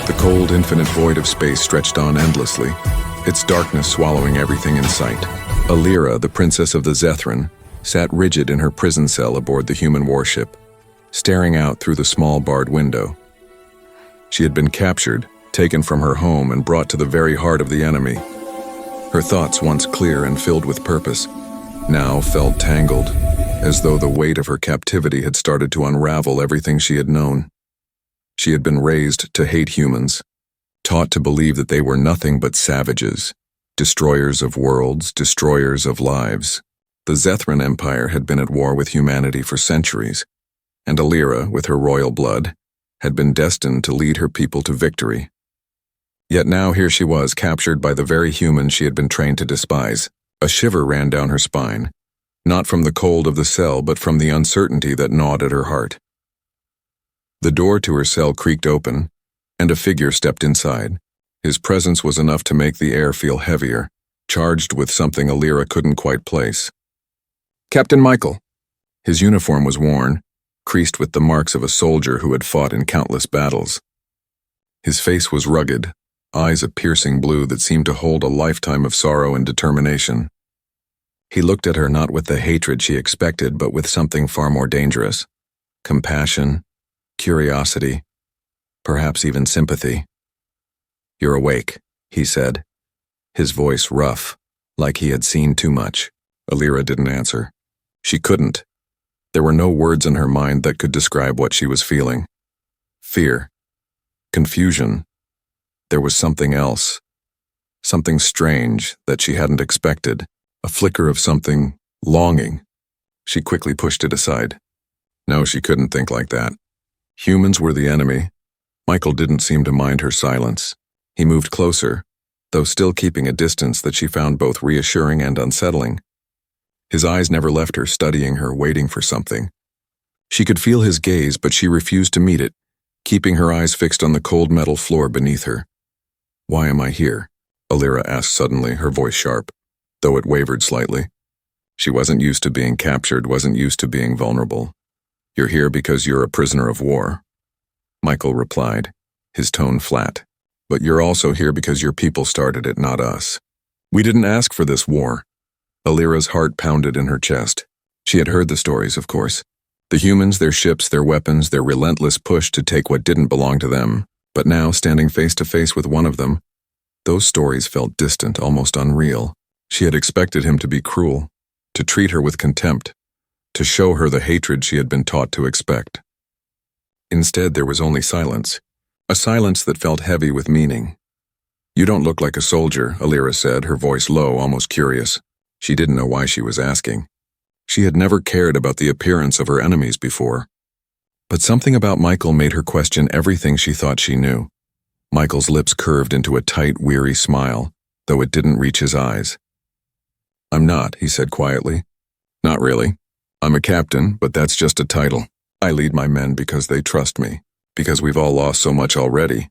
The cold, infinite void of space stretched on endlessly, its darkness swallowing everything in sight. Alira, the princess of the Zethran, sat rigid in her prison cell aboard the human warship, staring out through the small barred window. She had been captured, taken from her home and brought to the very heart of the enemy. Her thoughts, once clear and filled with purpose, now felt tangled, as though the weight of her captivity had started to unravel everything she had known. She had been raised to hate humans, taught to believe that they were nothing but savages, destroyers of worlds, destroyers of lives. The Zethran Empire had been at war with humanity for centuries, and Alira, with her royal blood, had been destined to lead her people to victory. Yet now here she was, captured by the very humans she had been trained to despise. A shiver ran down her spine, not from the cold of the cell, but from the uncertainty that gnawed at her heart. The door to her cell creaked open, and a figure stepped inside. His presence was enough to make the air feel heavier, charged with something Alira couldn't quite place. Captain Michael. His uniform was worn, creased with the marks of a soldier who had fought in countless battles. His face was rugged, eyes a piercing blue that seemed to hold a lifetime of sorrow and determination. He looked at her not with the hatred she expected, but with something far more dangerous: compassion, curiosity, perhaps even sympathy. "You're awake," he said, his voice rough, like he had seen too much. Alira didn't answer. She couldn't. There were no words in her mind that could describe what she was feeling. Fear. Confusion. There was something else. Something strange that she hadn't expected. A flicker of something, longing. She quickly pushed it aside. No, she couldn't think like that. Humans were the enemy. Michael didn't seem to mind her silence. He moved closer, though still keeping a distance that she found both reassuring and unsettling. His eyes never left her, studying her, waiting for something. She could feel his gaze, but she refused to meet it, keeping her eyes fixed on the cold metal floor beneath her. "Why am I here?" Alira asked suddenly, her voice sharp, though it wavered slightly. She wasn't used to being captured, wasn't used to being vulnerable. "You're here because you're a prisoner of war," Michael replied, his tone flat. "But you're also here because your people started it, not us. We didn't ask for this war." Alira's heart pounded in her chest. She had heard the stories, of course. The humans, their ships, their weapons, their relentless push to take what didn't belong to them. But now, standing face to face with one of them, those stories felt distant, almost unreal. She had expected him to be cruel, to treat her with contempt, to show her the hatred she had been taught to expect. Instead, there was only silence, a silence that felt heavy with meaning. "You don't look like a soldier," Alira said, her voice low, almost curious. She didn't know why she was asking. She had never cared about the appearance of her enemies before. But something about Michael made her question everything she thought she knew. Michael's lips curved into a tight, weary smile, though it didn't reach his eyes. "I'm not," he said quietly. "Not really. I'm a captain, but that's just a title. I lead my men because they trust me, because we've all lost so much already."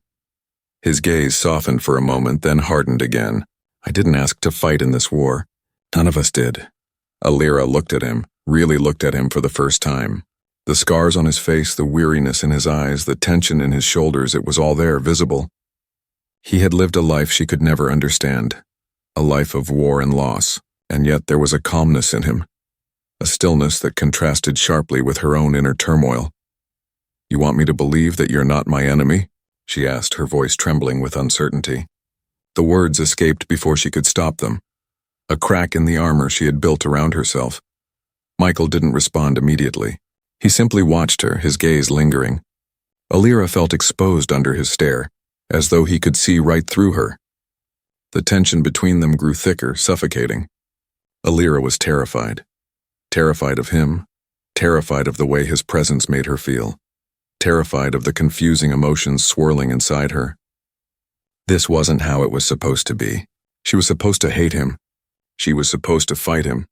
His gaze softened for a moment, then hardened again. "I didn't ask to fight in this war. None of us did." Alira looked at him, really looked at him for the first time. The scars on his face, the weariness in his eyes, the tension in his shoulders, it was all there, visible. He had lived a life she could never understand, a life of war and loss, and yet there was a calmness in him, a stillness that contrasted sharply with her own inner turmoil. "You want me to believe that you're not my enemy?" she asked, her voice trembling with uncertainty. The words escaped before she could stop them, a crack in the armor she had built around herself. Michael didn't respond immediately. He simply watched her, his gaze lingering. Alira felt exposed under his stare, as though he could see right through her. The tension between them grew thicker, suffocating. Alira was terrified. Terrified of him, terrified of the way his presence made her feel, terrified of the confusing emotions swirling inside her. This wasn't how it was supposed to be. She was supposed to hate him. She was supposed to fight him.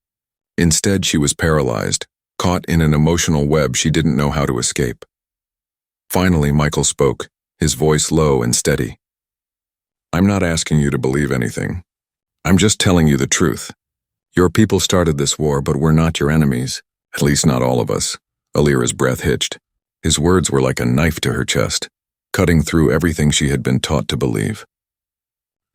Instead, she was paralyzed, caught in an emotional web she didn't know how to escape. Finally, Michael spoke, his voice low and steady. "I'm not asking you to believe anything. I'm just telling you the truth. Your people started this war, but we're not your enemies. At least not all of us." Alira's breath hitched. His words were like a knife to her chest. cutting through everything she had been taught to believe.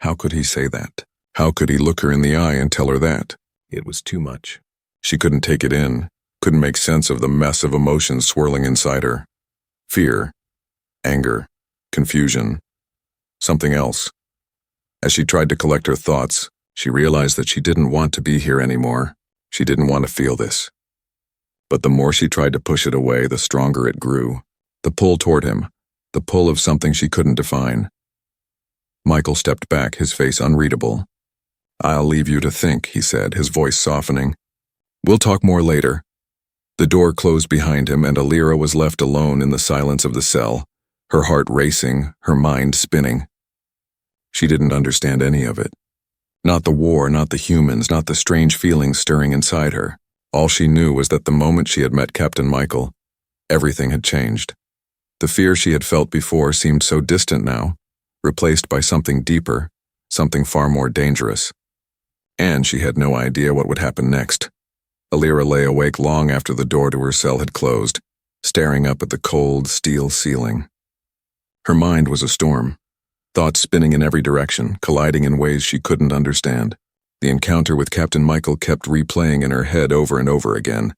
How could he say that? How could he look her in the eye and tell her that? It was too much. She couldn't take it in, couldn't make sense of the mess of emotions swirling inside her. Fear, anger, confusion, something else. As she tried to collect her thoughts, she realized that she didn't want to be here anymore. She didn't want to feel this. But the more she tried to push it away, the stronger it grew. The pull toward him, the pull of something she couldn't define. Michael stepped back, his face unreadable. "I'll leave you to think," he said, his voice softening. "We'll talk more later." The door closed behind him, and Alira was left alone in the silence of the cell, her heart racing, her mind spinning. She didn't understand any of it. Not the war, not the humans, not the strange feelings stirring inside her. All she knew was that the moment she had met Captain Michael, everything had changed. The fear she had felt before seemed so distant now, replaced by something deeper, something far more dangerous. And she had no idea what would happen next. Alira lay awake long after the door to her cell had closed, staring up at the cold, steel ceiling. Her mind was a storm, thoughts spinning in every direction, colliding in ways she couldn't understand. The encounter with Captain Michael kept replaying in her head over and over again.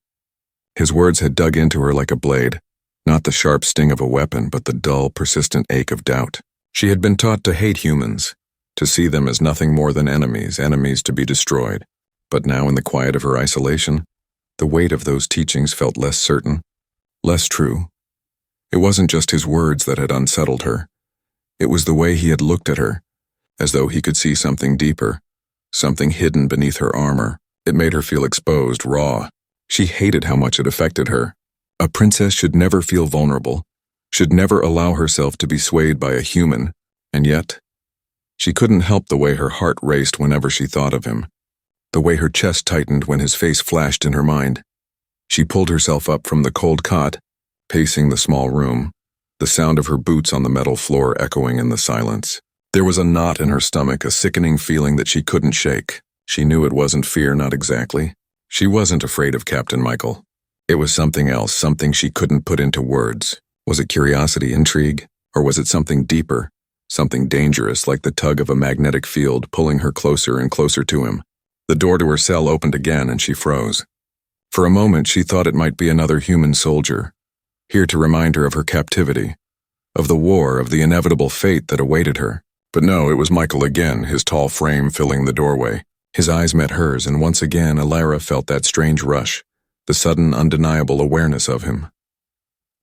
His words had dug into her like a blade, not the sharp sting of a weapon, but the dull, persistent ache of doubt. She had been taught to hate humans, to see them as nothing more than enemies, enemies to be destroyed. But now, in the quiet of her isolation, the weight of those teachings felt less certain, less true. It wasn't just his words that had unsettled her. It was the way he had looked at her, as though he could see something deeper, something hidden beneath her armor. It made her feel exposed, raw. She hated how much it affected her. A princess should never feel vulnerable, should never allow herself to be swayed by a human, and yet, she couldn't help the way her heart raced whenever she thought of him, the way her chest tightened when his face flashed in her mind. She pulled herself up from the cold cot, pacing the small room, the sound of her boots on the metal floor echoing in the silence. There was a knot in her stomach, a sickening feeling that she couldn't shake. She knew it wasn't fear, not exactly. She wasn't afraid of Captain Michael. It was something else, something she couldn't put into words. Was it curiosity, intrigue, or was it something deeper, something dangerous like the tug of a magnetic field pulling her closer and closer to him? The door to her cell opened again and she froze. For a moment she thought it might be another human soldier, here to remind her of her captivity, of the war, of the inevitable fate that awaited her. But no, it was Michael again, his tall frame filling the doorway. His eyes met hers, and once again Alira felt that strange rush, the sudden, undeniable awareness of him.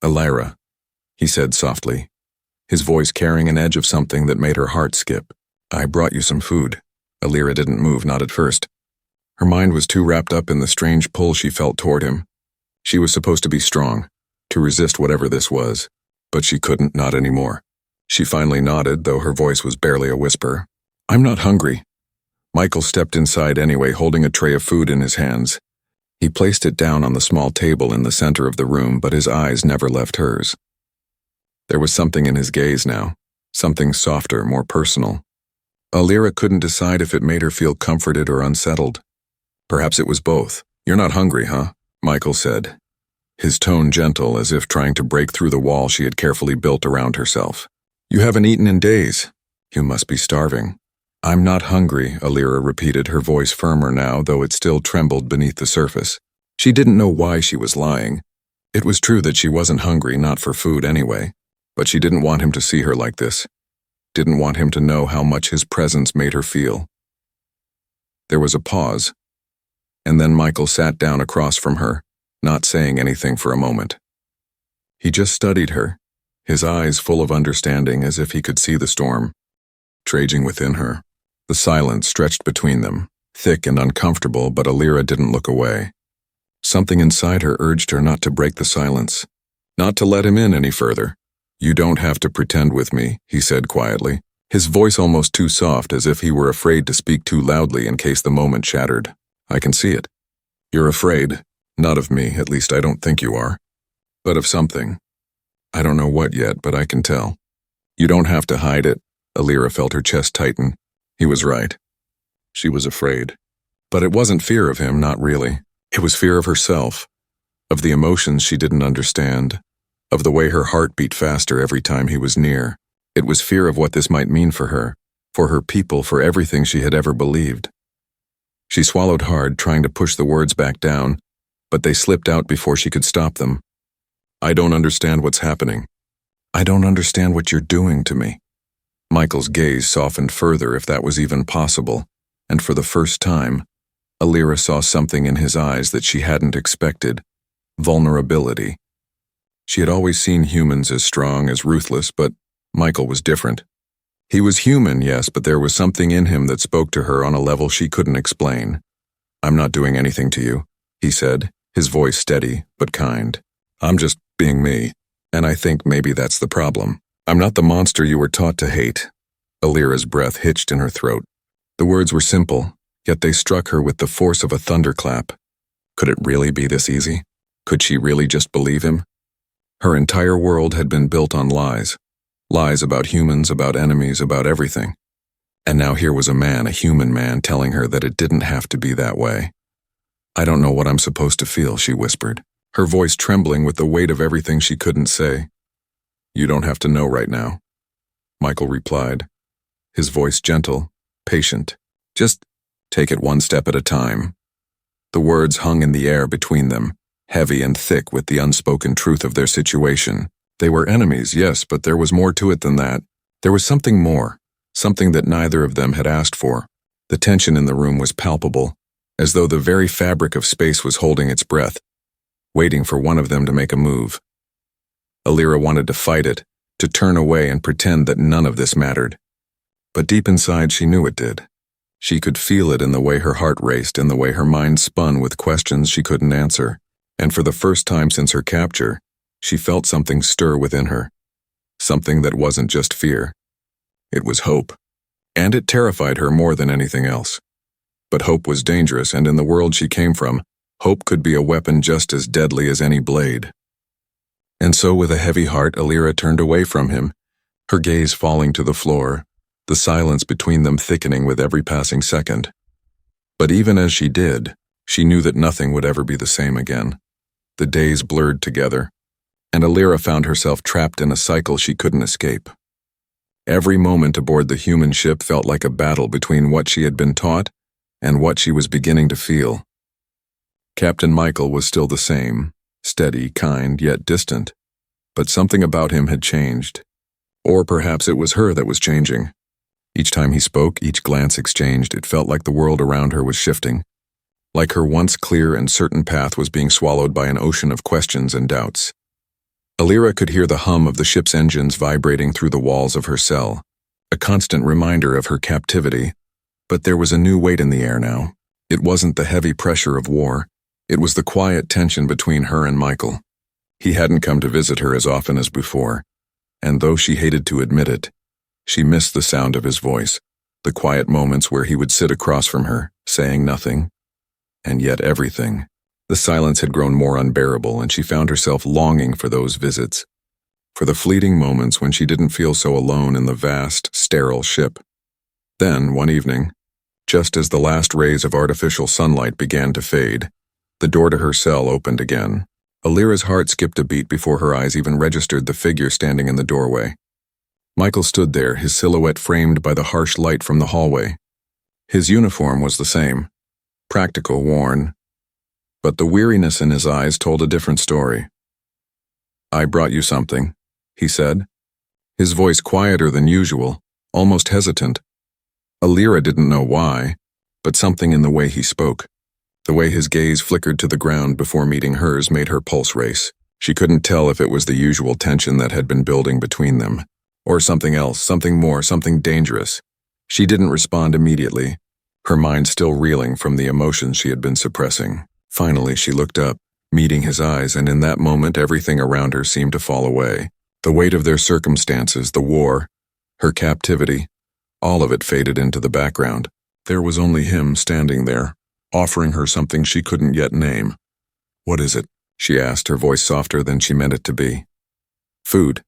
"Alira," he said softly, his voice carrying an edge of something that made her heart skip. "I brought you some food." Alira didn't move, not at first. Her mind was too wrapped up in the strange pull she felt toward him. She was supposed to be strong, to resist whatever this was, but she couldn't, not anymore. She finally nodded, though her voice was barely a whisper. "I'm not hungry." Michael stepped inside anyway, holding a tray of food in his hands. He placed it down on the small table in the center of the room, but his eyes never left hers. There was something in his gaze now, something softer, more personal. Alira couldn't decide if it made her feel comforted or unsettled. Perhaps it was both. "You're not hungry, huh?" Michael said, his tone gentle, as if trying to break through the wall she had carefully built around herself. "You haven't eaten in days. You must be starving." "I'm not hungry," Alira repeated, her voice firmer now, though it still trembled beneath the surface. She didn't know why she was lying. It was true that she wasn't hungry, not for food anyway, but she didn't want him to see her like this. Didn't want him to know how much his presence made her feel. There was a pause, and then Michael sat down across from her, not saying anything for a moment. He just studied her, his eyes full of understanding, as if he could see the storm raging within her. The silence stretched between them, thick and uncomfortable, but Alira didn't look away. Something inside her urged her not to break the silence, not to let him in any further. "You don't have to pretend with me," he said quietly, his voice almost too soft, as if he were afraid to speak too loudly in case the moment shattered. "I can see it. You're afraid, not of me, at least I don't think you are, but of something. I don't know what yet, but I can tell. You don't have to hide it." Alira felt her chest tighten. He was right. She was afraid. But it wasn't fear of him, not really. It was fear of herself, of the emotions she didn't understand, of the way her heart beat faster every time he was near. It was fear of what this might mean for her people, for everything she had ever believed. She swallowed hard, trying to push the words back down, but they slipped out before she could stop them. I don't understand what's happening. I don't understand what you're doing to me. Michael's gaze softened further, if that was even possible, and for the first time, Alira saw something in his eyes that she hadn't expected: vulnerability. She had always seen humans as strong, as ruthless, but Michael was different. He was human, yes, but there was something in him that spoke to her on a level she couldn't explain. I'm not doing anything to you, he said, his voice steady but kind. I'm just being me, and I think maybe that's the problem. I'm not the monster you were taught to hate. Alira's breath hitched in her throat. The words were simple, yet they struck her with the force of a thunderclap. Could it really be this easy? Could she really just believe him? Her entire world had been built on lies. Lies about humans, about enemies, about everything. And now here was a man, a human man, telling her that it didn't have to be that way. I don't know what I'm supposed to feel, she whispered, her voice trembling with the weight of everything she couldn't say. You don't have to know right now, Michael replied, his voice gentle, patient. Just take it one step at a time. The words hung in the air between them, heavy and thick with the unspoken truth of their situation. They were enemies, yes, but there was more to it than that. There was something more, something that neither of them had asked for. The tension in the room was palpable, as though the very fabric of space was holding its breath, waiting for one of them to make a move. Alira wanted to fight it, to turn away and pretend that none of this mattered. But deep inside she knew it did. She could feel it in the way her heart raced, in the way her mind spun with questions she couldn't answer. And for the first time since her capture, she felt something stir within her. Something that wasn't just fear. It was hope. And it terrified her more than anything else. But hope was dangerous, and in the world she came from, hope could be a weapon just as deadly as any blade. And so with a heavy heart, Alira turned away from him, her gaze falling to the floor, the silence between them thickening with every passing second. But even as she did, she knew that nothing would ever be the same again. The days blurred together, and Alira found herself trapped in a cycle she couldn't escape. Every moment aboard the human ship felt like a battle between what she had been taught and what she was beginning to feel. Captain Michael was still the same, steady, kind, yet distant, but something about him had changed. Or perhaps it was her that was changing. Each time he spoke, each glance exchanged, it felt like the world around her was shifting, like her once clear and certain path was being swallowed by an ocean of questions and doubts. Alira could hear the hum of the ship's engines vibrating through the walls of her cell, a constant reminder of her captivity. But there was a new weight in the air now. It wasn't the heavy pressure of war. It was the quiet tension between her and Michael. He hadn't come to visit her as often as before, and though she hated to admit it, she missed the sound of his voice, the quiet moments where he would sit across from her, saying nothing, and yet everything. The silence had grown more unbearable, and she found herself longing for those visits, for the fleeting moments when she didn't feel so alone in the vast, sterile ship. Then, one evening, just as the last rays of artificial sunlight began to fade, the door to her cell opened again. Alira's heart skipped a beat before her eyes even registered the figure standing in the doorway. Michael stood there, his silhouette framed by the harsh light from the hallway. His uniform was the same, practical, worn, but the weariness in his eyes told a different story. I brought you something, he said, his voice quieter than usual, almost hesitant. Alira didn't know why, but something in the way he spoke, the way his gaze flickered to the ground before meeting hers, made her pulse race. She couldn't tell if it was the usual tension that had been building between them, or something else, something more, something dangerous. She didn't respond immediately, her mind still reeling from the emotions she had been suppressing. Finally, she looked up, meeting his eyes, and in that moment everything around her seemed to fall away. The weight of their circumstances, the war, her captivity, all of it faded into the background. There was only him standing there, offering her something she couldn't yet name. What is it? She asked, her voice softer than she meant it to be. Food,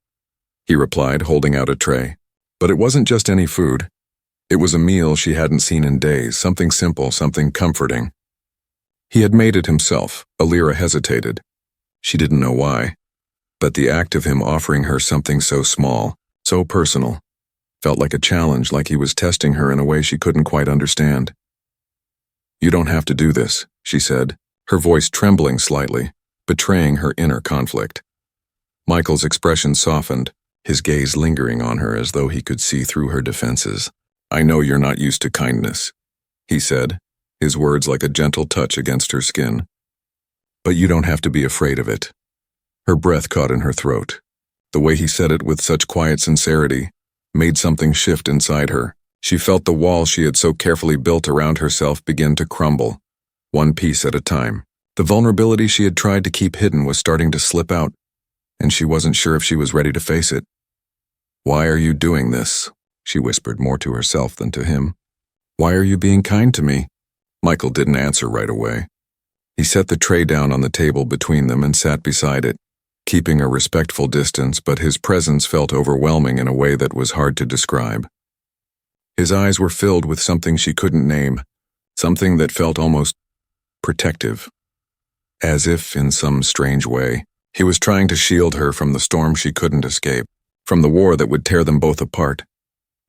he replied, holding out a tray. But it wasn't just any food. It was a meal she hadn't seen in days, something simple, something comforting. He had made it himself. Alira hesitated. She didn't know why. But the act of him offering her something so small, so personal, felt like a challenge, like he was testing her in a way she couldn't quite understand. "You don't have to do this," she said, her voice trembling slightly, betraying her inner conflict. Michael's expression softened, his gaze lingering on her as though he could see through her defenses. "I know you're not used to kindness," he said, his words like a gentle touch against her skin. "But you don't have to be afraid of it." Her breath caught in her throat. The way he said it with such quiet sincerity made something shift inside her. She felt the wall she had so carefully built around herself begin to crumble, one piece at a time. The vulnerability she had tried to keep hidden was starting to slip out, and she wasn't sure if she was ready to face it. "Why are you doing this?" she whispered, more to herself than to him. "Why are you being kind to me?" Michael didn't answer right away. He set the tray down on the table between them and sat beside it, keeping a respectful distance, but his presence felt overwhelming in a way that was hard to describe. His eyes were filled with something she couldn't name, something that felt almost protective. As if, in some strange way, he was trying to shield her from the storm she couldn't escape, from the war that would tear them both apart.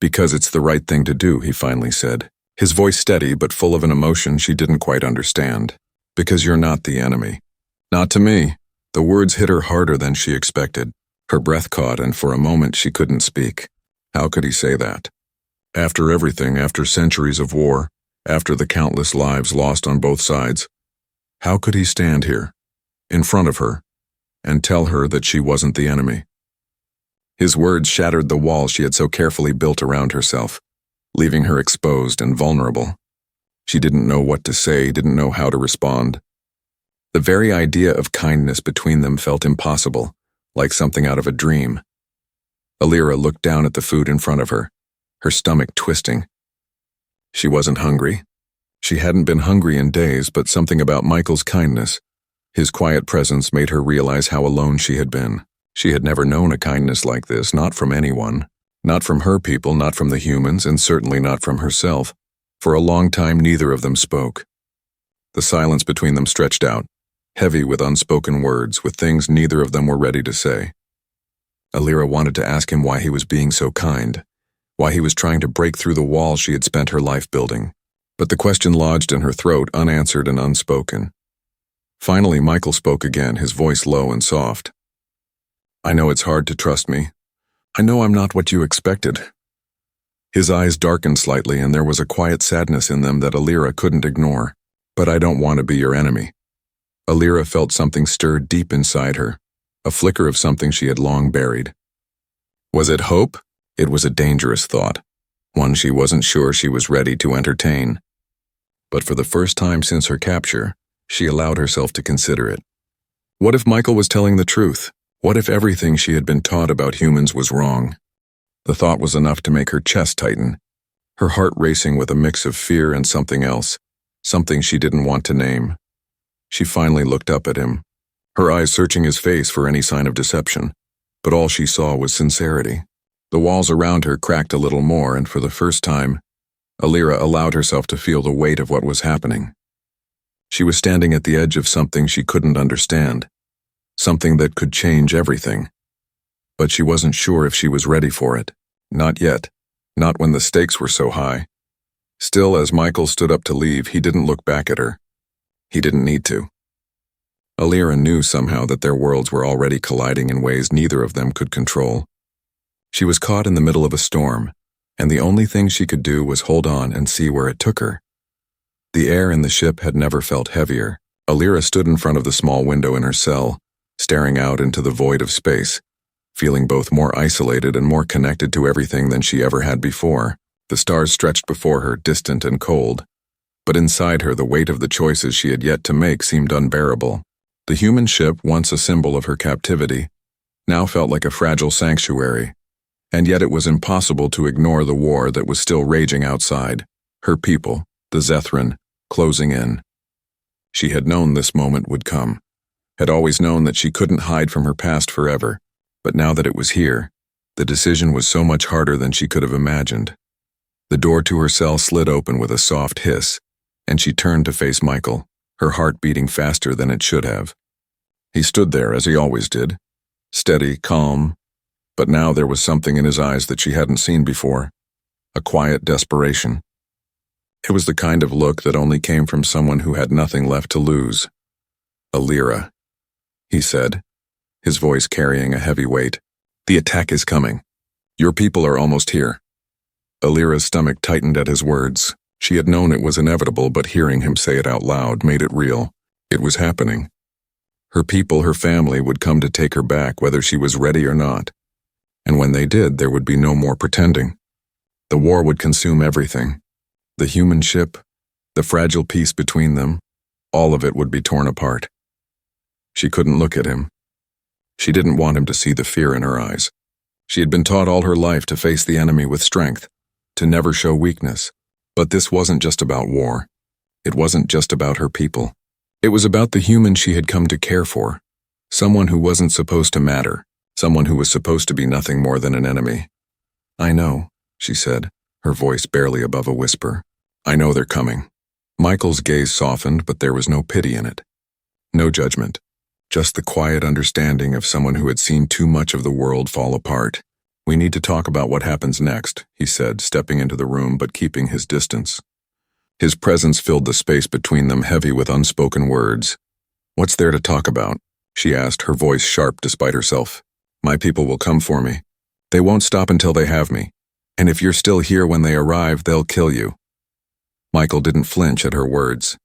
"Because it's the right thing to do," he finally said, his voice steady but full of an emotion she didn't quite understand. "Because you're not the enemy." "Not to me." The words hit her harder than she expected. Her breath caught, and for a moment she couldn't speak. How could he say that? After everything, after centuries of war, after the countless lives lost on both sides, how could he stand here, in front of her, and tell her that she wasn't the enemy? His words shattered the wall she had so carefully built around herself, leaving her exposed and vulnerable. She didn't know what to say, didn't know how to respond. The very idea of kindness between them felt impossible, like something out of a dream. Alira looked down at the food in front of her, her stomach twisting. She wasn't hungry. She hadn't been hungry in days, but something about Michael's kindness, his quiet presence, made her realize how alone she had been. She had never known a kindness like this, not from anyone, not from her people, not from the humans, and certainly not from herself. For a long time, neither of them spoke. The silence between them stretched out, heavy with unspoken words, with things neither of them were ready to say. Alira wanted to ask him why he was being so kind, why he was trying to break through the wall she had spent her life building. But the question lodged in her throat, unanswered and unspoken. Finally, Michael spoke again, his voice low and soft. "I know it's hard to trust me. I know I'm not what you expected." His eyes darkened slightly, and there was a quiet sadness in them that Alira couldn't ignore. "But I don't want to be your enemy." Alira felt something stir deep inside her, a flicker of something she had long buried. Was it hope? It was a dangerous thought, one she wasn't sure she was ready to entertain. But for the first time since her capture, she allowed herself to consider it. What if Michael was telling the truth? What if everything she had been taught about humans was wrong? The thought was enough to make her chest tighten, her heart racing with a mix of fear and something else, something she didn't want to name. She finally looked up at him, her eyes searching his face for any sign of deception, but all she saw was sincerity. The walls around her cracked a little more, and for the first time, Alira allowed herself to feel the weight of what was happening. She was standing at the edge of something she couldn't understand, something that could change everything. But she wasn't sure if she was ready for it. Not yet, not when the stakes were so high. Still, as Michael stood up to leave, he didn't look back at her. He didn't need to. Alira knew somehow that their worlds were already colliding in ways neither of them could control. She was caught in the middle of a storm, and the only thing she could do was hold on and see where it took her. The air in the ship had never felt heavier. Alira stood in front of the small window in her cell, staring out into the void of space, feeling both more isolated and more connected to everything than she ever had before. The stars stretched before her, distant and cold. But inside her, the weight of the choices she had yet to make seemed unbearable. The human ship, once a symbol of her captivity, now felt like a fragile sanctuary. And yet it was impossible to ignore the war that was still raging outside, her people, the Zethran, closing in. She had known this moment would come, had always known that she couldn't hide from her past forever, but now that it was here, the decision was so much harder than she could have imagined. The door to her cell slid open with a soft hiss, and she turned to face Michael, her heart beating faster than it should have. He stood there as he always did, steady, calm, but now there was something in his eyes that she hadn't seen before, a quiet desperation. It was the kind of look that only came from someone who had nothing left to lose. "Alira," he said, his voice carrying a heavy weight. "The attack is coming. Your people are almost here." Alira's stomach tightened at his words. She had known it was inevitable, but hearing him say it out loud made it real. It was happening. Her people, her family, would come to take her back whether she was ready or not. And when they did, there would be no more pretending. The war would consume everything. The human ship, the fragile peace between them, all of it would be torn apart. She couldn't look at him. She didn't want him to see the fear in her eyes. She had been taught all her life to face the enemy with strength, to never show weakness. But this wasn't just about war. It wasn't just about her people. It was about the human she had come to care for, someone who wasn't supposed to matter, someone who was supposed to be nothing more than an enemy. "I know," she said, her voice barely above a whisper. "I know they're coming." Michael's gaze softened, but there was no pity in it. No judgment. Just the quiet understanding of someone who had seen too much of the world fall apart. "We need to talk about what happens next," he said, stepping into the room but keeping his distance. His presence filled the space between them, heavy with unspoken words. "What's there to talk about?" she asked, her voice sharp despite herself. "My people will come for me. They won't stop until they have me. And if you're still here when they arrive, they'll kill you." Michael didn't flinch at her words,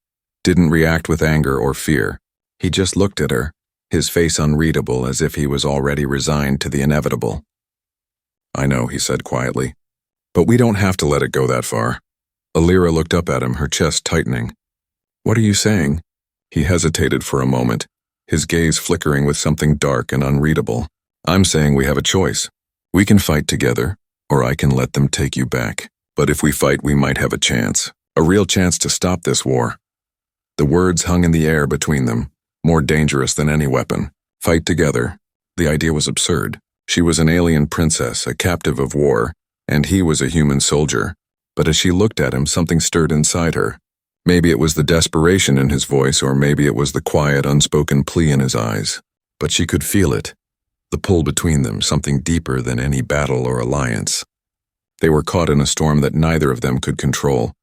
didn't react with anger or fear. He just looked at her, his face unreadable, as if he was already resigned to the inevitable. "I know," he said quietly, "but we don't have to let it go that far." Alira looked up at him, her chest tightening. "What are you saying?" He hesitated for a moment, his gaze flickering with something dark and unreadable. "I'm saying we have a choice. We can fight together, or I can let them take you back. But if we fight, we might have a chance. A real chance to stop this war." The words hung in the air between them, more dangerous than any weapon. Fight together. The idea was absurd. She was an alien princess, a captive of war, and he was a human soldier. But as she looked at him, something stirred inside her. Maybe it was the desperation in his voice, or maybe it was the quiet, unspoken plea in his eyes. But she could feel it. The pull between them, something deeper than any battle or alliance. They were caught in a storm that neither of them could control.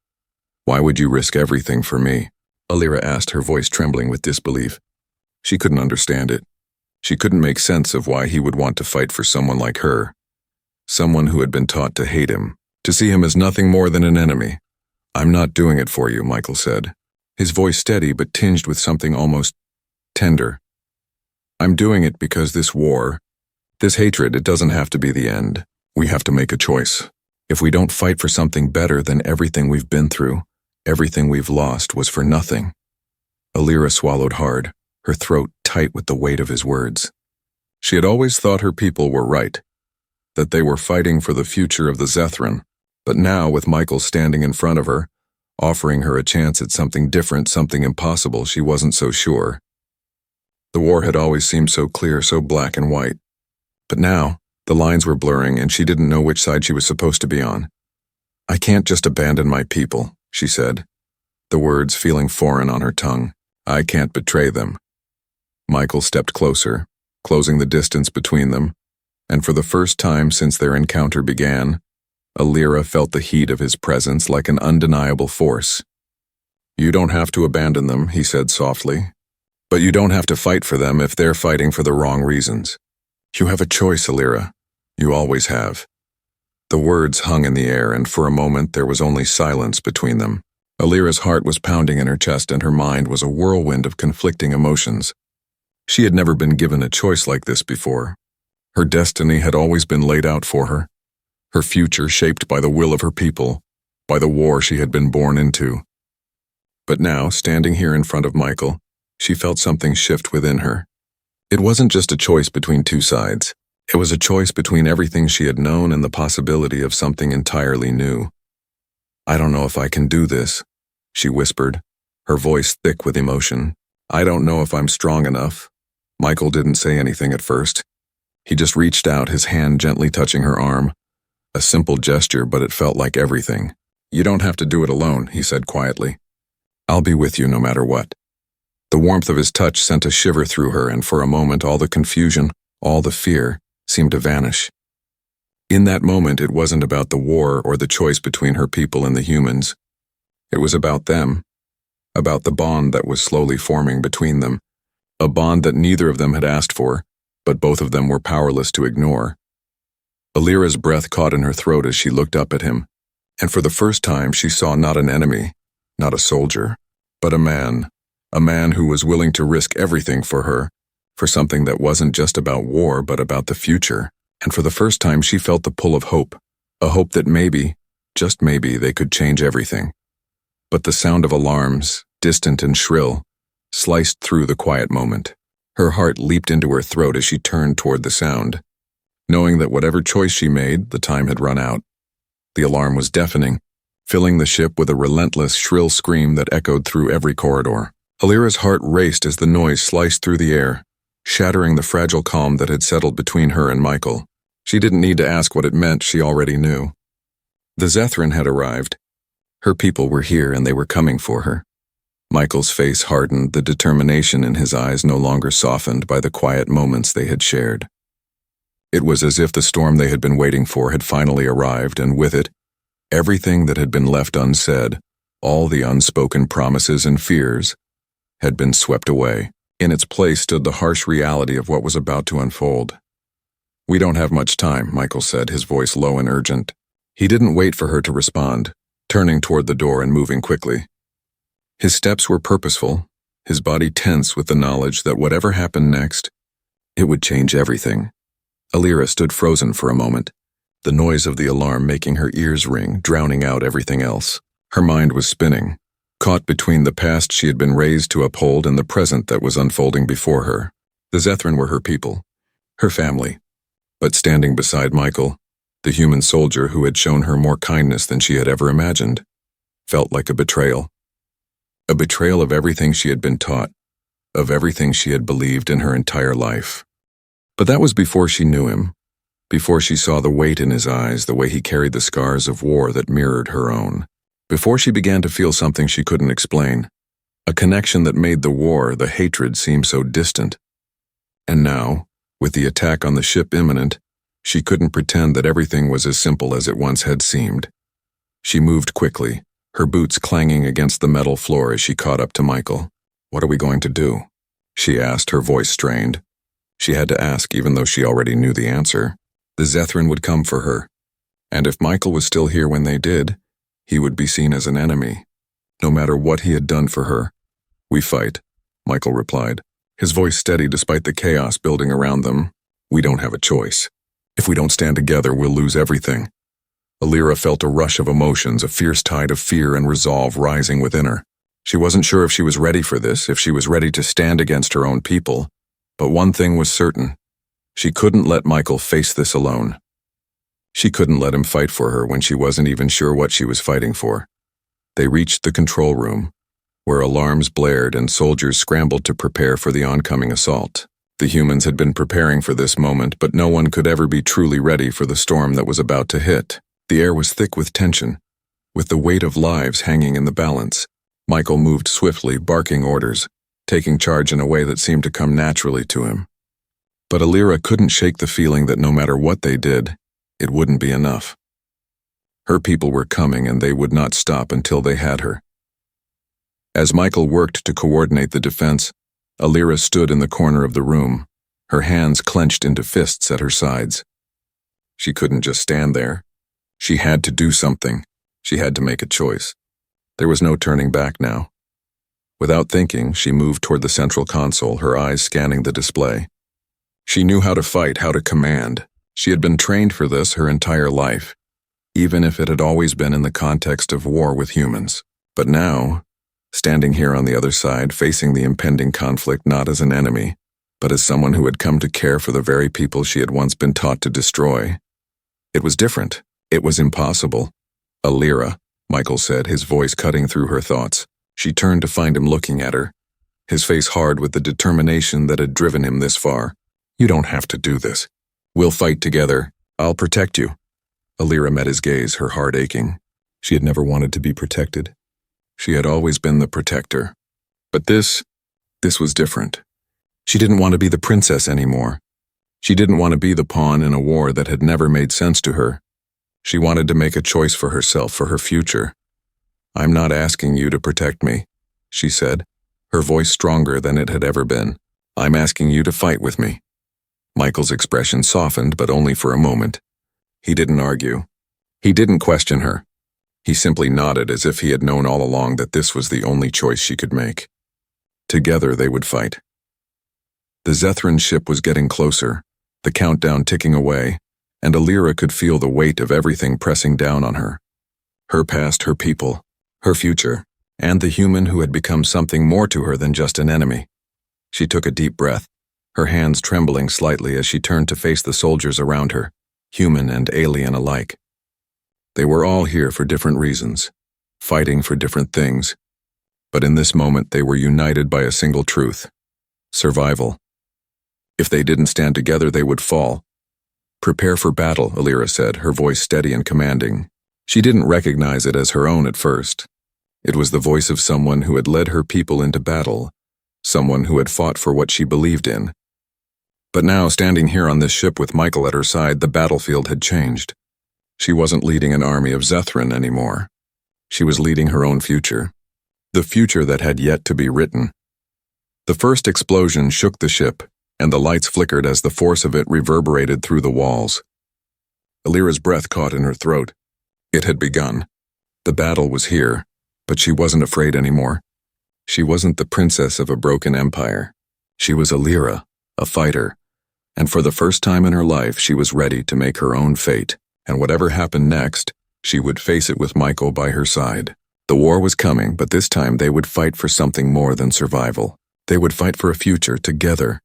"Why would you risk everything for me?" Alira asked, her voice trembling with disbelief. She couldn't understand it. She couldn't make sense of why he would want to fight for someone like her. Someone who had been taught to hate him, to see him as nothing more than an enemy. "I'm not doing it for you," Michael said, his voice steady but tinged with something almost tender. "I'm doing it because this war, this hatred, it doesn't have to be the end. We have to make a choice. If we don't fight for something better, then everything we've been through, everything we've lost, was for nothing." Alira swallowed hard, her throat tight with the weight of his words. She had always thought her people were right, that they were fighting for the future of the Zethran, but now, with Michael standing in front of her, offering her a chance at something different, something impossible, she wasn't so sure. The war had always seemed so clear, so black and white. But now, the lines were blurring and she didn't know which side she was supposed to be on. "I can't just abandon my people," she said, the words feeling foreign on her tongue. "I can't betray them." Michael stepped closer, closing the distance between them, and for the first time since their encounter began, Alira felt the heat of his presence like an undeniable force. "You don't have to abandon them," he said softly, "but you don't have to fight for them if they're fighting for the wrong reasons. You have a choice, Alira. You always have." The words hung in the air, and for a moment there was only silence between them. Alira's heart was pounding in her chest, and her mind was a whirlwind of conflicting emotions. She had never been given a choice like this before. Her destiny had always been laid out for her, her future shaped by the will of her people, by the war she had been born into. But now, standing here in front of Michael, she felt something shift within her. It wasn't just a choice between two sides. It was a choice between everything she had known and the possibility of something entirely new. "I don't know if I can do this," she whispered, her voice thick with emotion. "I don't know if I'm strong enough." Michael didn't say anything at first. He just reached out, his hand gently touching her arm. A simple gesture, but it felt like everything. "You don't have to do it alone," he said quietly. "I'll be with you no matter what." The warmth of his touch sent a shiver through her, and for a moment all the confusion, all the fear, seemed to vanish. In that moment, it wasn't about the war or the choice between her people and the humans. It was about them, about the bond that was slowly forming between them, a bond that neither of them had asked for, but both of them were powerless to ignore. Alira's breath caught in her throat as she looked up at him, and for the first time she saw not an enemy, not a soldier, but a man who was willing to risk everything for her, for something that wasn't just about war but about the future. And for the first time she felt the pull of hope, a hope that maybe, just maybe, they could change everything. But the sound of alarms, distant and shrill, sliced through the quiet moment. Her heart leaped into her throat as she turned toward the sound, knowing that whatever choice she made, the time had run out. The alarm was deafening, filling the ship with a relentless, shrill scream that echoed through every corridor. Alira's heart raced as the noise sliced through the air, shattering the fragile calm that had settled between her and Michael. She didn't need to ask what it meant, she already knew. The Zethran had arrived. Her people were here and they were coming for her. Michael's face hardened, the determination in his eyes no longer softened by the quiet moments they had shared. It was as if the storm they had been waiting for had finally arrived, and with it, everything that had been left unsaid, all the unspoken promises and fears, had been swept away. In its place stood the harsh reality of what was about to unfold. "We don't have much time," Michael said, his voice low and urgent. He didn't wait for her to respond, turning toward the door and moving quickly. His steps were purposeful, his body tense with the knowledge that whatever happened next, it would change everything. Alira stood frozen for a moment, the noise of the alarm making her ears ring, drowning out everything else. Her mind was spinning, caught between the past she had been raised to uphold and the present that was unfolding before her. The Zethran were her people, her family. But standing beside Michael, the human soldier who had shown her more kindness than she had ever imagined, felt like a betrayal. A betrayal of everything she had been taught, of everything she had believed in her entire life. But that was before she knew him, before she saw the weight in his eyes, the way he carried the scars of war that mirrored her own. Before she began to feel something she couldn't explain, a connection that made the war, the hatred, seem so distant. And now, with the attack on the ship imminent, she couldn't pretend that everything was as simple as it once had seemed. She moved quickly, her boots clanging against the metal floor as she caught up to Michael. "What are we going to do?" she asked, her voice strained. She had to ask even though she already knew the answer. The Zethran would come for her, and if Michael was still here when they did, he would be seen as an enemy, no matter what he had done for her. "We fight," Michael replied, his voice steady despite the chaos building around them. "We don't have a choice. If we don't stand together, we'll lose everything." Alira felt a rush of emotions, a fierce tide of fear and resolve rising within her. She wasn't sure if she was ready for this, if she was ready to stand against her own people, but one thing was certain. She couldn't let Michael face this alone. She couldn't let him fight for her when she wasn't even sure what she was fighting for. They reached the control room, where alarms blared and soldiers scrambled to prepare for the oncoming assault. The humans had been preparing for this moment, but no one could ever be truly ready for the storm that was about to hit. The air was thick with tension, with the weight of lives hanging in the balance. Michael moved swiftly, barking orders, taking charge in a way that seemed to come naturally to him. But Alira couldn't shake the feeling that no matter what they did, it wouldn't be enough. Her people were coming and they would not stop until they had her. As Michael worked to coordinate the defense, Alira stood in the corner of the room, her hands clenched into fists at her sides. She couldn't just stand there. She had to do something. She had to make a choice. There was no turning back now. Without thinking, she moved toward the central console, her eyes scanning the display. She knew how to fight, how to command. She had been trained for this her entire life, even if it had always been in the context of war with humans. But now, standing here on the other side, facing the impending conflict not as an enemy, but as someone who had come to care for the very people she had once been taught to destroy, it was different. It was impossible. "Alira," Michael said, his voice cutting through her thoughts. She turned to find him looking at her, his face hard with the determination that had driven him this far. "You don't have to do this. We'll fight together. I'll protect you." Alira met his gaze, her heart aching. She had never wanted to be protected. She had always been the protector. But this was different. She didn't want to be the princess anymore. She didn't want to be the pawn in a war that had never made sense to her. She wanted to make a choice for herself, for her future. "I'm not asking you to protect me," she said, her voice stronger than it had ever been. "I'm asking you to fight with me." Michael's expression softened, but only for a moment. He didn't argue. He didn't question her. He simply nodded as if he had known all along that this was the only choice she could make. Together they would fight. The Zethran ship was getting closer, the countdown ticking away, and Alira could feel the weight of everything pressing down on her. Her past, her people, her future, and the human who had become something more to her than just an enemy. She took a deep breath, her hands trembling slightly as she turned to face the soldiers around her, human and alien alike. They were all here for different reasons, fighting for different things, but in this moment they were united by a single truth: survival. If they didn't stand together, they would fall. "Prepare for battle," Alira said, her voice steady and commanding. She didn't recognize it as her own at first. It was the voice of someone who had led her people into battle, someone who had fought for what she believed in. But now, standing here on this ship with Michael at her side, the battlefield had changed. She wasn't leading an army of Zethran anymore. She was leading her own future. The future that had yet to be written. The first explosion shook the ship, and the lights flickered as the force of it reverberated through the walls. Alira's breath caught in her throat. It had begun. The battle was here, but she wasn't afraid anymore. She wasn't the princess of a broken empire. She was Alira, a fighter, and for the first time in her life she was ready to make her own fate. And whatever happened next, she would face it with Michael by her side. The war was coming, but this time they would fight for something more than survival. They would fight for a future together.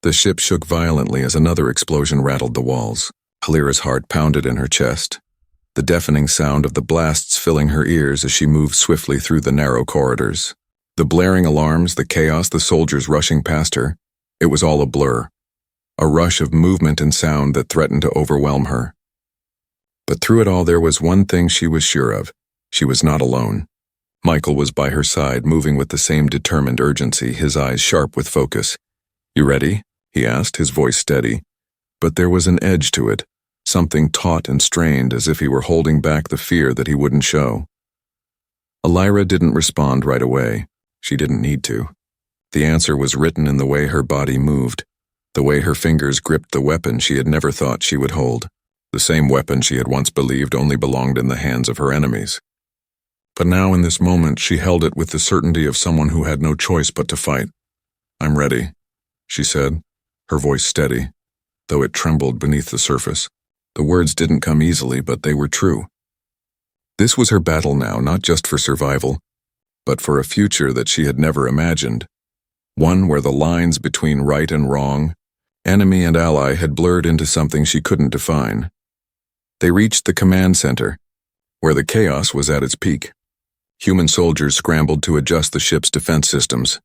The ship shook violently as another explosion rattled the walls. Alira's heart pounded in her chest, the deafening sound of the blasts filling her ears as she moved swiftly through the narrow corridors. The blaring alarms, the chaos, the soldiers rushing past her, it was all a blur. A rush of movement and sound that threatened to overwhelm her. But through it all there was one thing she was sure of. She was not alone. Michael was by her side, moving with the same determined urgency, his eyes sharp with focus. "You ready?" he asked, his voice steady. But there was an edge to it, something taut and strained, as if he were holding back the fear that he wouldn't show. Alira didn't respond right away. She didn't need to. The answer was written in the way her body moved, the way her fingers gripped the weapon she had never thought she would hold. The same weapon she had once believed only belonged in the hands of her enemies. But now in this moment she held it with the certainty of someone who had no choice but to fight. "I'm ready," she said, her voice steady, though it trembled beneath the surface. The words didn't come easily, but they were true. This was her battle now, not just for survival, but for a future that she had never imagined. One where the lines between right and wrong, enemy and ally, had blurred into something she couldn't define. They reached the command center, where the chaos was at its peak. Human soldiers scrambled to adjust the ship's defense systems,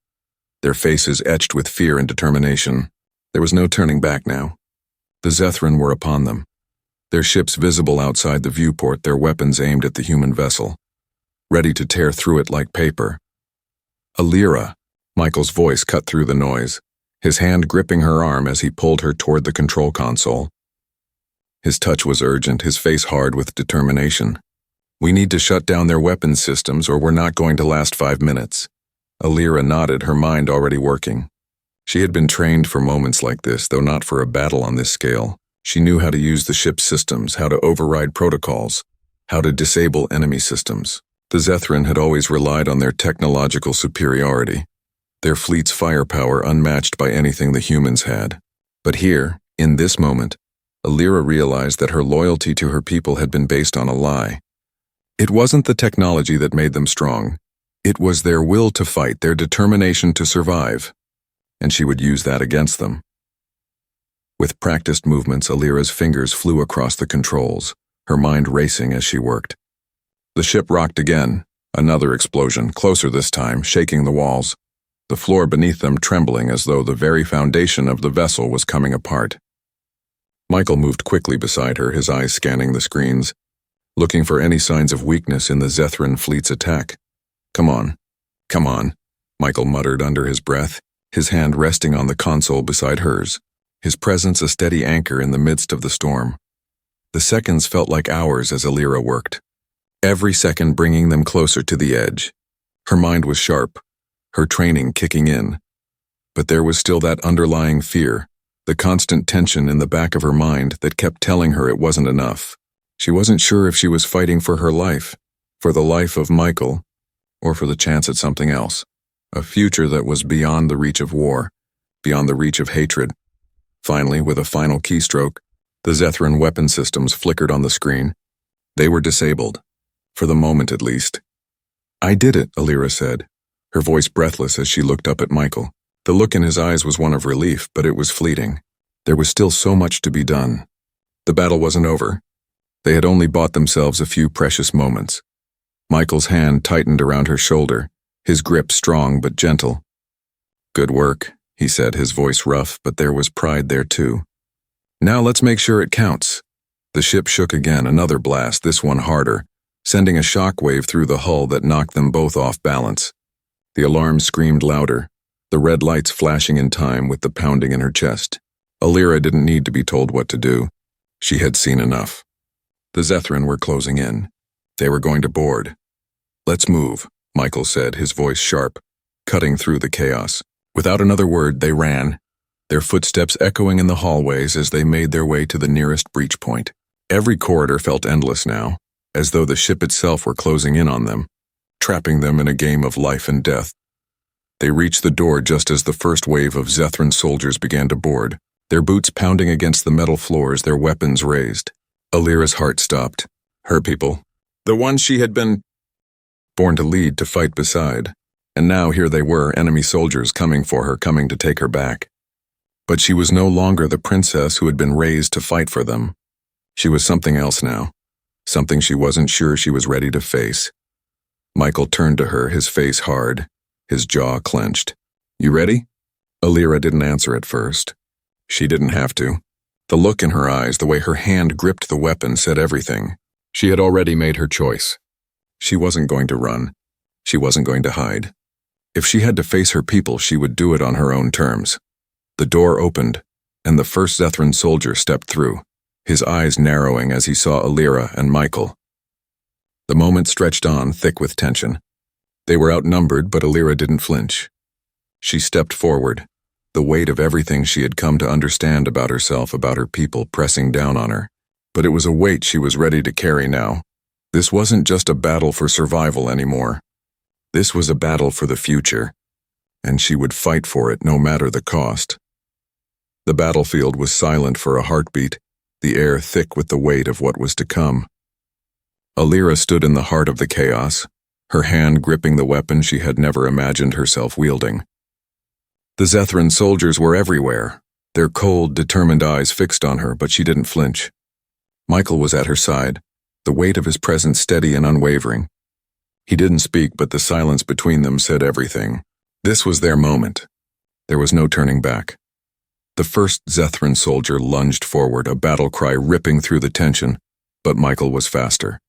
their faces etched with fear and determination. There was no turning back now. The Zethran were upon them, their ships visible outside the viewport, their weapons aimed at the human vessel, ready to tear through it like paper. "Alira," Michael's voice cut through the noise, his hand gripping her arm as he pulled her toward the control console. His touch was urgent, his face hard with determination. "We need to shut down their weapons systems or we're not going to last 5 minutes. Alira nodded, her mind already working. She had been trained for moments like this, though not for a battle on this scale. She knew how to use the ship's systems, how to override protocols, how to disable enemy systems. The Zethran had always relied on their technological superiority, their fleet's firepower unmatched by anything the humans had. But here, in this moment, Alira realized that her loyalty to her people had been based on a lie. It wasn't the technology that made them strong. It was their will to fight, their determination to survive. And she would use that against them. With practiced movements, Alira's fingers flew across the controls, her mind racing as she worked. The ship rocked again, another explosion, closer this time, shaking the walls, the floor beneath them trembling as though the very foundation of the vessel was coming apart. Michael moved quickly beside her, his eyes scanning the screens, looking for any signs of weakness in the Zethran fleet's attack. Come on, Michael muttered under his breath, his hand resting on the console beside hers. his presence a steady anchor in the midst of the storm. The seconds felt like hours as Alira worked, every second bringing them closer to the edge. Her mind was sharp, her training kicking in. But there was still that underlying fear, the constant tension in the back of her mind that kept telling her it wasn't enough. She wasn't sure if she was fighting for her life, for the life of Michael, or for the chance at something else, a future that was beyond the reach of war, beyond the reach of hatred. Finally, with a final keystroke, the Zethran weapon systems flickered on the screen. They were disabled, for the moment at least. "I did it," Alira said, her voice breathless as she looked up at Michael. The look in his eyes was one of relief, but it was fleeting. There was still so much to be done. The battle wasn't over. They had only bought themselves a few precious moments. Michael's hand tightened around her shoulder, his grip strong but gentle. "Good work," he said, his voice rough, but there was pride there too. "Now let's make sure it counts." The ship shook again, another blast, this one harder, sending a shockwave through the hull that knocked them both off balance. The alarm screamed louder, the red lights flashing in time with the pounding in her chest. Alira didn't need to be told what to do. She had seen enough. The Zethran were closing in. They were going to board. "Let's move," Michael said, his voice sharp, cutting through the chaos. Without another word, they ran, their footsteps echoing in the hallways as they made their way to the nearest breach point. Every corridor felt endless now, as though the ship itself were closing in on them, trapping them in a game of life and death. They reached the door just as the first wave of Zethran soldiers began to board, their boots pounding against the metal floors, their weapons raised. Alira's heart stopped. Her people, the ones she had been born to lead, to fight beside. And now here they were, enemy soldiers coming for her, coming to take her back. But she was no longer the princess who had been raised to fight for them. She was something else now, something she wasn't sure she was ready to face. Michael turned to her, his face hard, his jaw clenched. "You ready?" Alira didn't answer at first. She didn't have to. The look in her eyes, the way her hand gripped the weapon, said everything. She had already made her choice. She wasn't going to run. She wasn't going to hide. If she had to face her people, she would do it on her own terms. The door opened, and the first Zethran soldier stepped through, his eyes narrowing as he saw Alira and Michael. The moment stretched on, thick with tension. They were outnumbered, but Alira didn't flinch. She stepped forward, the weight of everything she had come to understand about herself, about her people, pressing down on her. But it was a weight she was ready to carry now. This wasn't just a battle for survival anymore. This was a battle for the future, and she would fight for it no matter the cost. The battlefield was silent for a heartbeat, the air thick with the weight of what was to come. Alira stood in the heart of the chaos, her hand gripping the weapon she had never imagined herself wielding. The Zethran soldiers were everywhere, their cold, determined eyes fixed on her, but she didn't flinch. Michael was at her side, the weight of his presence steady and unwavering. He didn't speak, but the silence between them said everything. This was their moment. There was no turning back. The first Zethran soldier lunged forward, a battle cry ripping through the tension, but Michael was faster.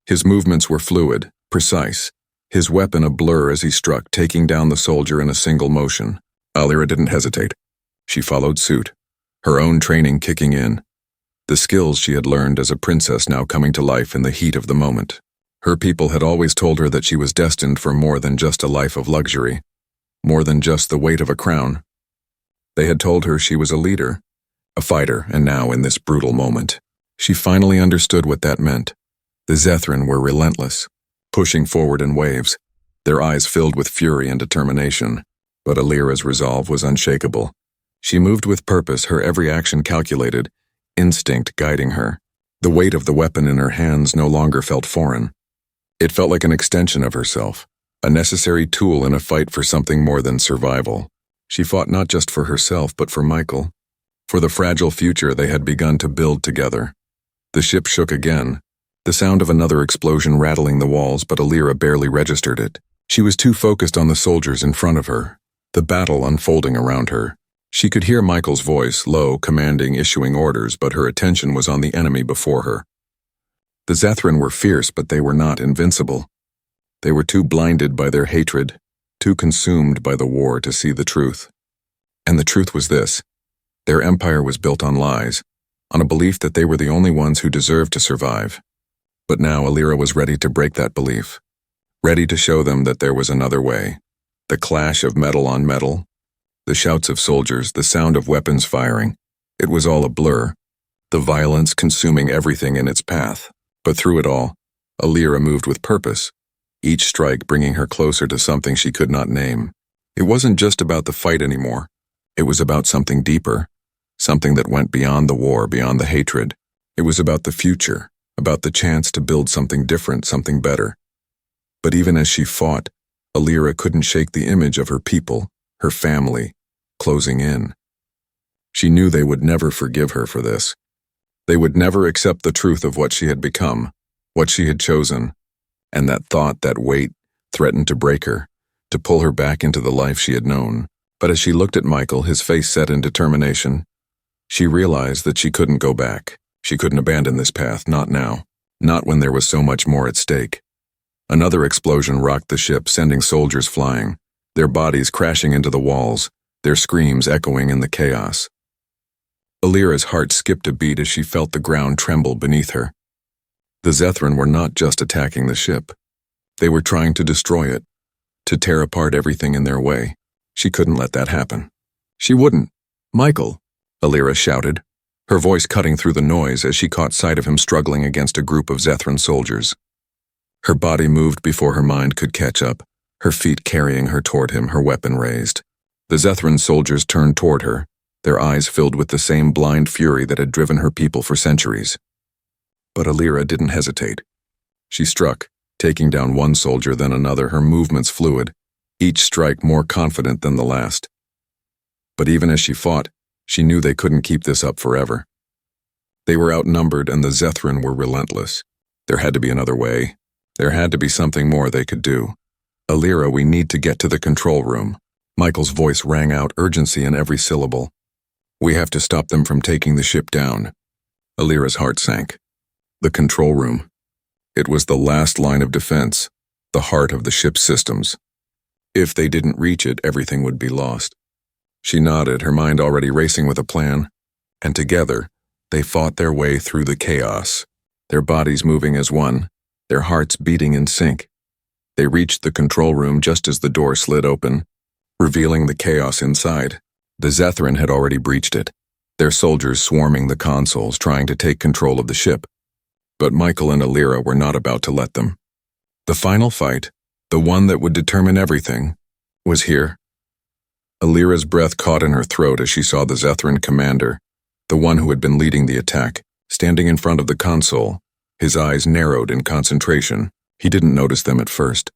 His movements were fluid, precise, his weapon a blur as he struck, taking down the soldier in a single motion. Alira didn't hesitate. She followed suit, her own training kicking in, the skills she had learned as a princess now coming to life in the heat of the moment. Her people had always told her that she was destined for more than just a life of luxury, more than just the weight of a crown. They had told her she was a leader, a fighter, and now in this brutal moment, she finally understood what that meant. The Zethran were relentless, pushing forward in waves, their eyes filled with fury and determination. But Alira's resolve was unshakable. She moved with purpose, her every action calculated, instinct guiding her. The weight of the weapon in her hands no longer felt foreign. It felt like an extension of herself, a necessary tool in a fight for something more than survival. She fought not just for herself, but for Michael, for the fragile future they had begun to build together. The ship shook again, the sound of another explosion rattling the walls, but Alira barely registered it. She was too focused on the soldiers in front of her, the battle unfolding around her. She could hear Michael's voice, low, commanding, issuing orders, but her attention was on the enemy before her. The Zethran were fierce, but they were not invincible. They were too blinded by their hatred, too consumed by the war to see the truth. And the truth was this: Their empire was built on lies, on a belief that they were the only ones who deserved to survive. But now Alira was ready to break that belief, ready to show them that there was another way. The clash of metal on metal, the shouts of soldiers, the sound of weapons firing. It was all a blur, the violence consuming everything in its path. But through it all, Alira moved with purpose, each strike bringing her closer to something she could not name. It wasn't just about the fight anymore. It was about something deeper, something that went beyond the war, beyond the hatred. It was about the future, about the chance to build something different, something better. But even as she fought, Alira couldn't shake the image of her people, her family, closing in. She knew they would never forgive her for this. They would never accept the truth of what she had become, what she had chosen, and that thought, that weight, threatened to break her, to pull her back into the life she had known. But as she looked at Michael, his face set in determination, she realized that she couldn't go back. She couldn't abandon this path, not now, not when there was so much more at stake. Another explosion rocked the ship, sending soldiers flying, their bodies crashing into the walls, their screams echoing in the chaos. Alira's heart skipped a beat as she felt the ground tremble beneath her. The Zethran were not just attacking the ship. They were trying to destroy it, to tear apart everything in their way. She couldn't let that happen. She wouldn't. "Michael," Alira shouted, her voice cutting through the noise as she caught sight of him struggling against a group of Zethran soldiers. Her body moved before her mind could catch up, her feet carrying her toward him, her weapon raised. The Zethran soldiers turned toward her, their eyes filled with the same blind fury that had driven her people for centuries. But Alira didn't hesitate. She struck, taking down one soldier then another, her movements fluid, each strike more confident than the last. But even as she fought, she knew they couldn't keep this up forever. They were outnumbered and the Zethran were relentless. There had to be another way. There had to be something more they could do. "Alira, we need to get to the control room." Michael's voice rang out, urgency in every syllable. "We have to stop them from taking the ship down." Alira's heart sank. The control room. It was the last line of defense, the heart of the ship's systems. If they didn't reach it, everything would be lost. She nodded, her mind already racing with a plan, and together, they fought their way through the chaos, their bodies moving as one, their hearts beating in sync. They reached the control room just as the door slid open, revealing the chaos inside. The Zethran had already breached it, their soldiers swarming the consoles, trying to take control of the ship. But Michael and Alira were not about to let them. The final fight, the one that would determine everything, was here. Alira's breath caught in her throat as she saw the Zethran commander, the one who had been leading the attack, standing in front of the console, his eyes narrowed in concentration. He didn't notice them at first.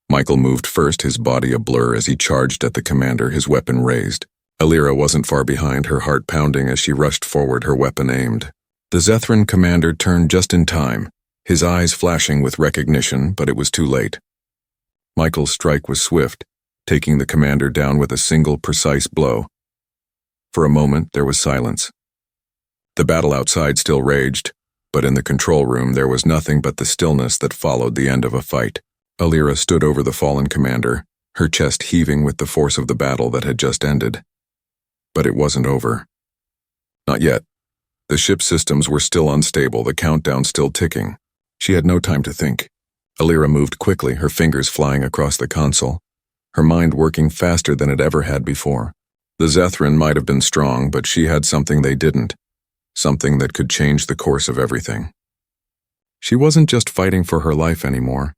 Michael moved first, his body a blur as he charged at the commander, his weapon raised. Alira wasn't far behind, her heart pounding as she rushed forward, her weapon aimed. The Zethran commander turned just in time, his eyes flashing with recognition, but it was too late. Michael's strike was swift, taking the commander down with a single precise blow. For a moment, there was silence. The battle outside still raged, but in the control room there was nothing but the stillness that followed the end of a fight. Alira stood over the fallen commander, her chest heaving with the force of the battle that had just ended. But it wasn't over. Not yet. The ship's systems were still unstable, the countdown still ticking. She had no time to think. Alira moved quickly, her fingers flying across the console, her mind working faster than it ever had before. The Zethran might have been strong, but she had something they didn't, something that could change the course of everything. She wasn't just fighting for her life anymore.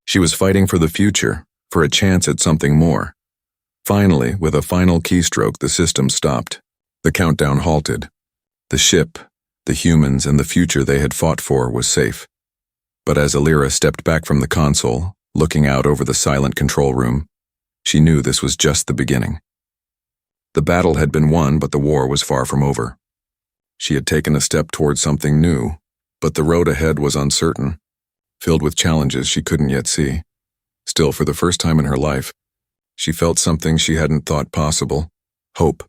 She was fighting for the future, for a chance at something more. Finally, with a final keystroke, the system stopped. The countdown halted. The ship, the humans, and the future they had fought for was safe. But as Alira stepped back from the console, looking out over the silent control room, she knew this was just the beginning. The battle had been won, but the war was far from over. She had taken a step towards something new, but the road ahead was uncertain, filled with challenges she couldn't yet see. Still, for the first time in her life, she felt something she hadn't thought possible: hope.